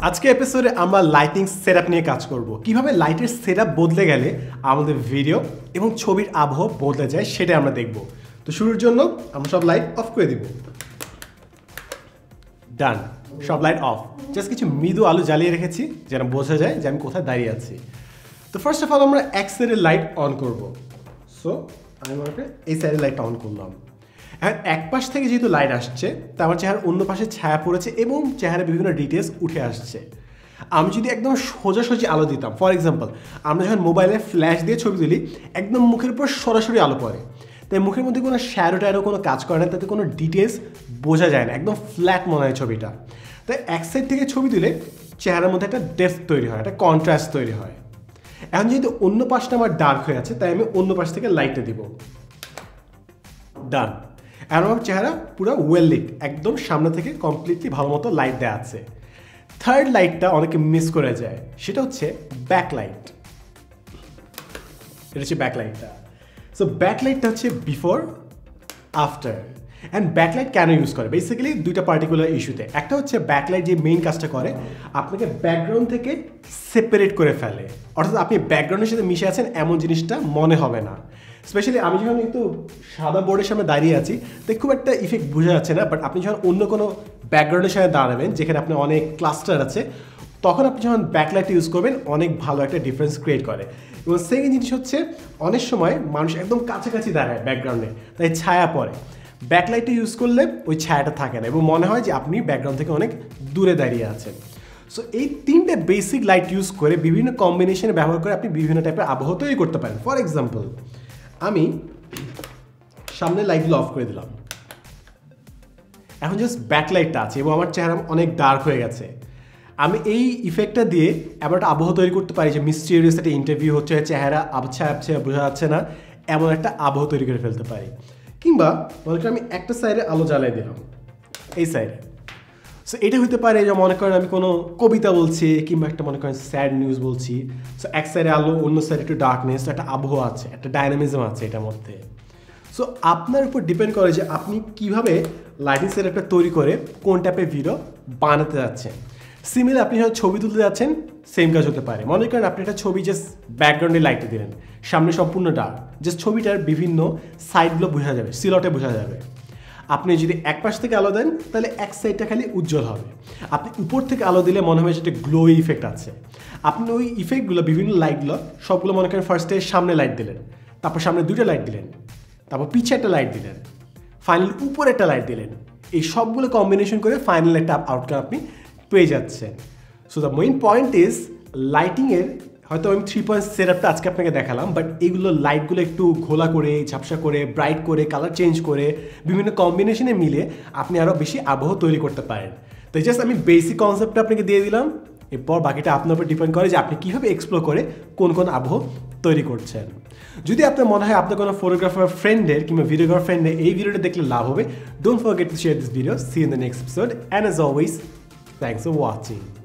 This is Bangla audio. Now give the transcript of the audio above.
আজকে এপিসোডে আমরা লাইটিং সেটআপ নিয়ে কাজ করব কিভাবে লাইটের সেটআপ বদলে গেলে আমাদের ভিডিও এবং ছবির আবহ বদলে যায় সেটা আমরা দেখব তো শুরুর জন্য আমরা সব লাইট অফ করে দিব ডান সব লাইট অফ জাস্ট কিছু মৃদু আলো জ্বালিয়ে রেখেছি যেন বোঝা যায় যে আমি কোথায় দাঁড়িয়ে আছি তো ফার্স্ট অফ অল আমরা এক সাইডের লাইট অন করব সো আমি এই সাইডের লাইটটা অন করলাম এখন এক পাশ থেকে যেহেতু লাইট আসছে তা আমার চেহারার অন্য পাশে ছায়া পড়েছে এবং চেহারার বিভিন্ন ডিটেলস উঠে আসছে আমি যদি একদম সোজাসুজি আলো দিতাম ফর এক্সাম্পল আমরা যখন মোবাইলে ফ্ল্যাশ দিয়ে ছবি তুলি একদম মুখের উপর সরাসরি আলো পড়ে তাই মুখের মধ্যে কোনো শ্যাডো ট্যাডো কোনো কাজ করে না তাতে কোনো ডিটেলস বোঝা যায় না একদম ফ্ল্যাট মনে হয় ছবিটা তাই এক সাইড থেকে ছবি তুলে চেহারার মধ্যে একটা ডেপথ তৈরি হয় একটা কন্ট্রাস্ট তৈরি হয় এখন যেহেতু অন্য পাশটা আমার ডার্ক হয়ে আছে তাই আমি অন্য পাশ থেকে লাইটটা দিব ডান আর আমার চেহারা পুরো ওয়েল লিট একদম সামনে থেকে কমপ্লিটলি ভালো মতো লাইট দেওয়া আছে থার্ড লাইটটা অনেকে মিস করে যায় সেটা হচ্ছে ব্যাকলাইট এটা হচ্ছে ব্যাকলাইটটা সো ব্যাকলাইটটা হচ্ছে বিফোর আফটার অ্যান্ড ব্যাকলাইট কেন ইউজ করে বেসিক্যালি দুইটা পার্টিকুলার ইস্যুতে একটা হচ্ছে ব্যাকলাইট যে মেইন কাজটা করে আপনাকে ব্যাকগ্রাউন্ড থেকে সেপারেট করে ফেলে অর্থাৎ আপনি ব্যাকগ্রাউন্ডের সাথে মিশে আছেন এমন জিনিসটা মনে হবে না স্পেশালি আমি যখন একটু সাদা বোর্ডের সামনে দাঁড়িয়ে আছি তাই খুব একটা ইফেক্ট বোঝা যাচ্ছে না বাট আপনি যখন অন্য কোনো ব্যাকগ্রাউন্ডের সামনে দাঁড়াবেন যেখানে আপনি অনেক ক্লাস্টার আছে তখন আপনি যখন ব্যাকলাইট ইউজ করবেন অনেক ভালো একটা ডিফারেন্স ক্রিয়েট করে এবং সেকেন্ড জিনিস হচ্ছে অনেক সময় মানুষ একদম কাছাকাছি দাঁড়ায় ব্যাকগ্রাউন্ডে তাই ছায়া পড়ে ব্যাকলাইটটা ইউজ করলে ওই ছায়াটা থাকে না এবং মনে হয় যে আপনি ব্যাকগ্রাউন্ড থেকে অনেক দূরে দাঁড়িয়ে আছেন সো এই তিনটে বেসিক লাইট ইউজ করে বিভিন্ন কম্বিনেশনে ব্যবহার করে আপনি বিভিন্ন টাইপের আবহ তৈরি করতে পারেন ফর এক্সাম্পল আমি সামনে লাইটগুলো অফ করে দিলাম এখন জাস্ট ব্যাকলাইটটা আছে এবং আমার চেহারা অনেক ডার্ক হয়ে গেছে আমি এই ইফেক্টটা দিয়ে এমন একটা আবহ তৈরি করতে পারি যে মিস্টিরিয়াস একটা ইন্টারভিউ হচ্ছে চেহারা আবছা আবছা বোঝা যাচ্ছে না এমন একটা আবহ তৈরি করে ফেলতে পারি কিংবা মনে করেন আমি একটা সাইডে আলো জ্বালাই দিলাম এই সাইডে সো এটা হতে পারে যে মনে করেন আমি কোনো কবিতা বলছি কিংবা একটা মনে করেন স্যাড নিউজ বলছি সো এক সাইডে আলো অন্য সাইডে একটু ডার্কনেস একটা আবহাওয়া আছে একটা ডাইনামিজম আছে এটার মধ্যে সো আপনার উপর ডিপেন্ড করে যে আপনি কীভাবে লাইটিং সেটআপটা তৈরি করে কোন টাইপের ভিডিও বানাতে যাচ্ছেন সিমিলার আপনি যখন ছবি তুলতে যাচ্ছেন সেম কাজ হতে পারে মনে করেন আপনি একটা ছবি জাস্ট ব্যাকগ্রাউন্ডে লাইটে দিলেন সামনে সম্পূর্ণ ডার্ক জাস্ট ছবিটার বিভিন্ন সাইডগুলো বোঝা যাবে সিলটে বোঝা যাবে আপনি যদি এক পাশ থেকে আলো দেন তাহলে এক সাইডটা খালি উজ্জ্বল হবে আপনি উপর থেকে আলো দিলে মনে হয় যেটা গ্লো ইফেক্ট আছে আপনি ওই ইফেক্টগুলো বিভিন্ন লাইটগুলো সবগুলো মনে করেন ফার্স্টে সামনে লাইট দিলেন তারপর সামনে দুটো লাইট দিলেন তারপর পিছে একটা লাইট দিলেন ফাইনালি উপরে একটা লাইট দিলেন এই সবগুলো কম্বিনেশন করে ফাইনাল একটা আউটকাম আপনি পেয়ে যাচ্ছেন so the main point is লাইটিংয়ের হয়তো আমি 3 পয়েন্ট সেটআপটা আজকে আপনাকে দেখালাম বাট এইগুলো লাইটগুলো একটু ঘোলা করে ঝাপসা করে ব্রাইট করে কালার চেঞ্জ করে বিভিন্ন কম্বিনেশনে মিলে আপনি আরও বেশি আবহ তৈরি করতে পারেন তো জাস্ট আমি বেসিক কনসেপ্টটা আপনাকে দিয়ে দিলাম এরপর বাকিটা আপনার উপর ডিপেন্ড করে যে আপনি কীভাবে এক্সপ্লোর করে কোন কোন আবহ তৈরি করছেন যদি আপনার মনে হয় আপনার কোনো ফটোগ্রাফার ফ্রেন্ডের কিংবা ভিডিওগ্রাফার ফ্রেন্ডের এই ভিডিওটা দেখলে লাভ হবে don't forget to share this video C in the next episode and as always thanks for watching.